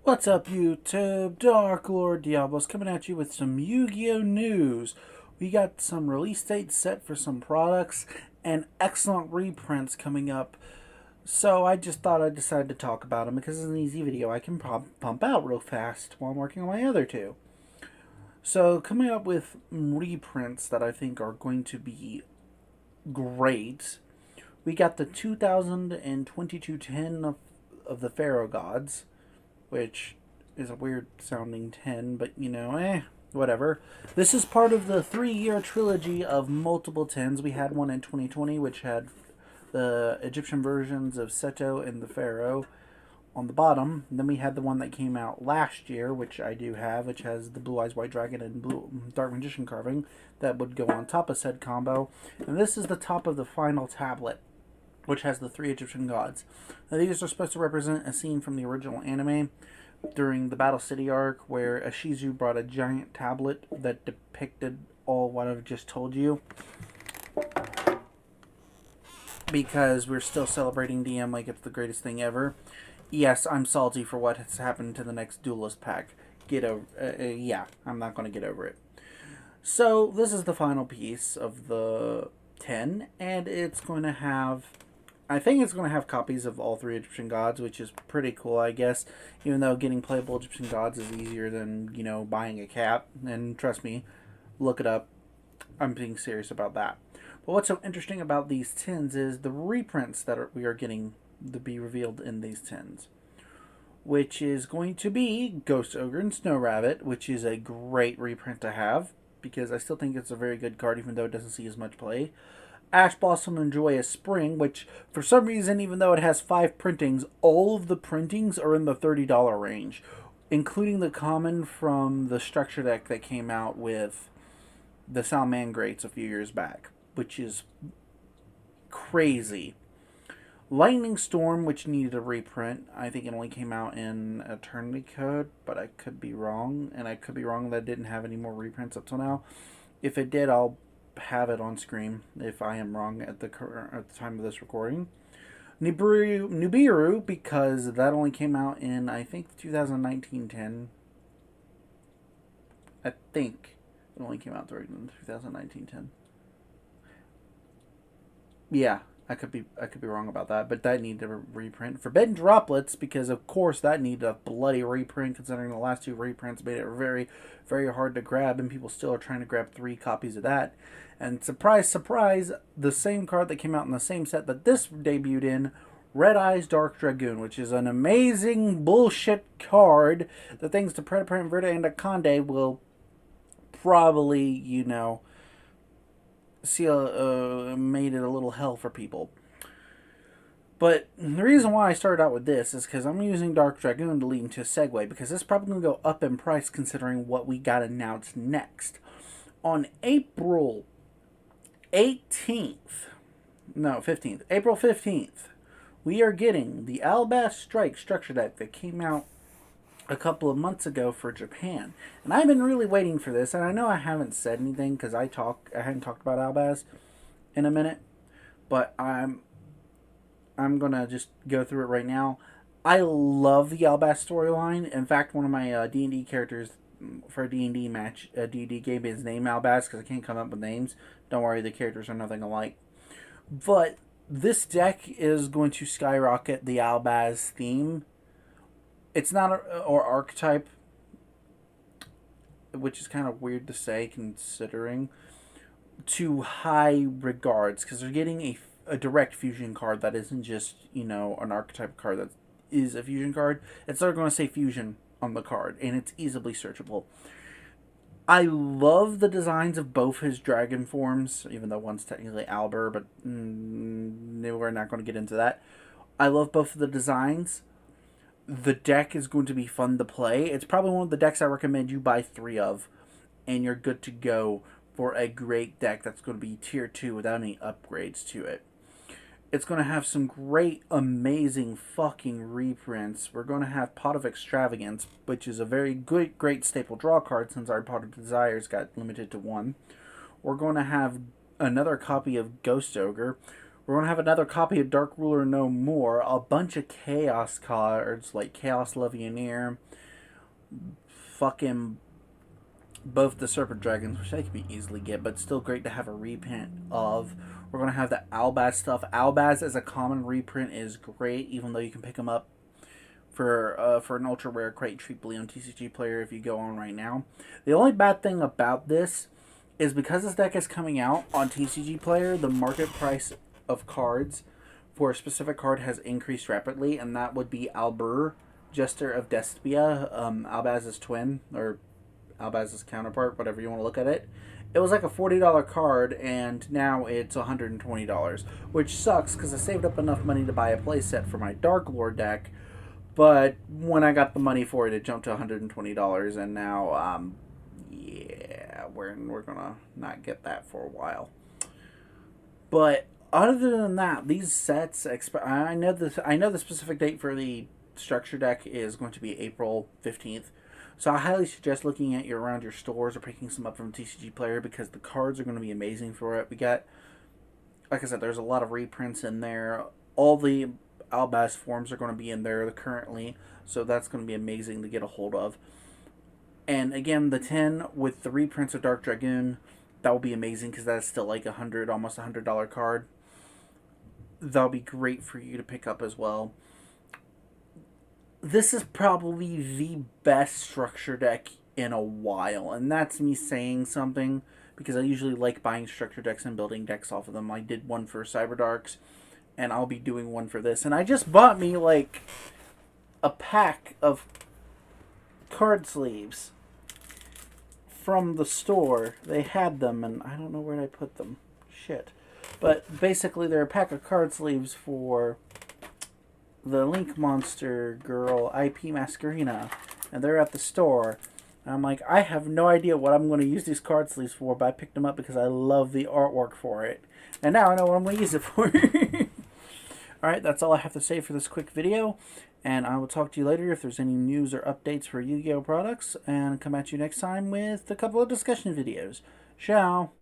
What's up, YouTube? Dark Lord Diablos coming at you with some Yu-Gi-Oh! News. We got some release dates set for some products and excellent reprints coming up. So I just thought I'd decide to talk about them because it's an easy video I can pump out real fast while I'm working on my other two. So coming up with reprints that I think are going to be great. We got the 2022 10 of the Pharaoh Gods, which is a weird sounding 10, but whatever. This is part of the 3-year trilogy of multiple 10s. We had one in 2020, which had the Egyptian versions of Seto and the Pharaoh on the bottom. And then we had the one that came out last year, which I do have, which has the Blue Eyes White Dragon and Blue Dark Magician carving that would go on top of said combo. And this is the top of the final tablet, which has the 3 Egyptian gods. Now, these are supposed to represent a scene from the original anime during the Battle City arc where Ashizu brought a giant tablet that depicted all what I've just told you. Because we're still celebrating DM like it's the greatest thing ever. Yes, I'm salty for what has happened to the next Duelist pack. Yeah, I'm not going to get over it. So, this is the final piece of the 10, and it's going to have... I think it's going to have copies of all 3 Egyptian gods, which is pretty cool, I guess. Even though getting playable Egyptian gods is easier than, buying a cap. And trust me, look it up. I'm being serious about that. But what's so interesting about these 10s is the reprints that we are getting to be revealed in these 10s. Which is going to be Ghost Ogre and Snow Rabbit, which is a great reprint to have. Because I still think it's a very good card, even though it doesn't see as much play. Ash Blossom and Joyous Spring, which for some reason, even though it has 5 printings, all of the printings are in the $30 range, including the common from the structure deck that came out with the Salmangrates a few years back, which is crazy. Lightning Storm, which needed a reprint. I think it only came out in Eternity Code, but I could be wrong, and I could be wrong that it didn't have any more reprints up till now. If it did, I'll have it on screen if I am wrong at the time of this recording. Nibiru, because that only came out in, I think, 2019-10. I think it only came out in 2019-10. Yeah, I could be wrong about that, but that needed a reprint. Forbidden Droplets, because of course that needed a bloody reprint, considering the last 2 reprints made it very, very hard to grab, and people still are trying to grab 3 copies of that. And surprise, surprise, the same card that came out in the same set that this debuted in, Red Eyes Dark Dragoon, which is an amazing bullshit card that, thanks to Predaprint, Verda, and Akande, will probably, made it a little hell for people. But the reason why I started out with this is because I'm using Dark Dragoon to lead into a segue, because this is probably going to go up in price considering what we got announced next. On April 15th, we are getting the Alabast Strike structure deck that came out a couple of months ago for Japan. And I've been really waiting for this, and I know I haven't said anything because I hadn't talked about Albaz in a minute, but I'm gonna just go through it right now. I love the Albaz storyline. In fact, one of my D&D characters for a D&D match, D&D gave me his name Albaz because I can't come up with names. Don't worry, the characters are nothing alike. But this deck is going to skyrocket the Albaz theme. It's not or archetype, which is kind of weird to say considering, to high regards, because they're getting a direct fusion card that isn't just, an archetype card that is a fusion card. It's they're going to say fusion on the card, and it's easily searchable. I love the designs of both his dragon forms, even though one's technically Albur, but we're not going to get into that. I love both of the designs. The deck is going to be fun to play. It's probably one of the decks I recommend you buy 3 of, and you're good to go for a great deck that's going to be tier 2 without any upgrades to it. It's going to have some great, amazing fucking reprints. We're going to have Pot of Extravagance, which is a very good, great staple draw card since our Pot of Desires got limited to 1. We're going to have another copy of Ghost Ogre. We're going to have another copy of Dark Ruler No More, a bunch of Chaos cards like Chaos Legionnaire, fucking both the Serpent Dragons, which they can be easily get, but still great to have a reprint of. We're going to have the Albaz stuff. Albaz as a common reprint is great, even though you can pick them up for an ultra rare crate cheaply on TCG Player if you go on right now. The only bad thing about this is because this deck is coming out on TCG Player, the market price of cards for a specific card has increased rapidly, and that would be Albur, Jester of Despia, Albaz's twin, or Albaz's counterpart, whatever you want to look at it. It was like a $40 card, and now it's $120, which sucks because I saved up enough money to buy a playset for my Dark Lord deck, but when I got the money for it, it jumped to $120, and now, yeah, we're gonna not get that for a while. But other than that, these sets, I know the specific date for the structure deck is going to be April 15th. So I highly suggest looking at around your stores or picking some up from TCG Player because the cards are going to be amazing for it. We got, like I said, there's a lot of reprints in there. All the Albaz forms are going to be in there currently, so that's going to be amazing to get a hold of. And again, the 10 with the reprints of Dark Dragoon, that will be amazing because that's still like almost $100 card. That'll be great for you to pick up as well. This is probably the best structure deck in a while, and that's me saying something because I usually like buying structure decks and building decks off of them. I did one for Cyberdarks, and I'll be doing one for this. And I just bought me like a pack of card sleeves from the store. They had them, and I don't know where I put them. Shit. But basically, they're a pack of card sleeves for the Link Monster Girl IP Masquerina, and they're at the store. And I'm like, I have no idea what I'm going to use these card sleeves for, but I picked them up because I love the artwork for it. And now I know what I'm going to use it for. Alright, that's all I have to say for this quick video, and I will talk to you later if there's any news or updates for Yu-Gi-Oh products, and come at you next time with a couple of discussion videos. Ciao!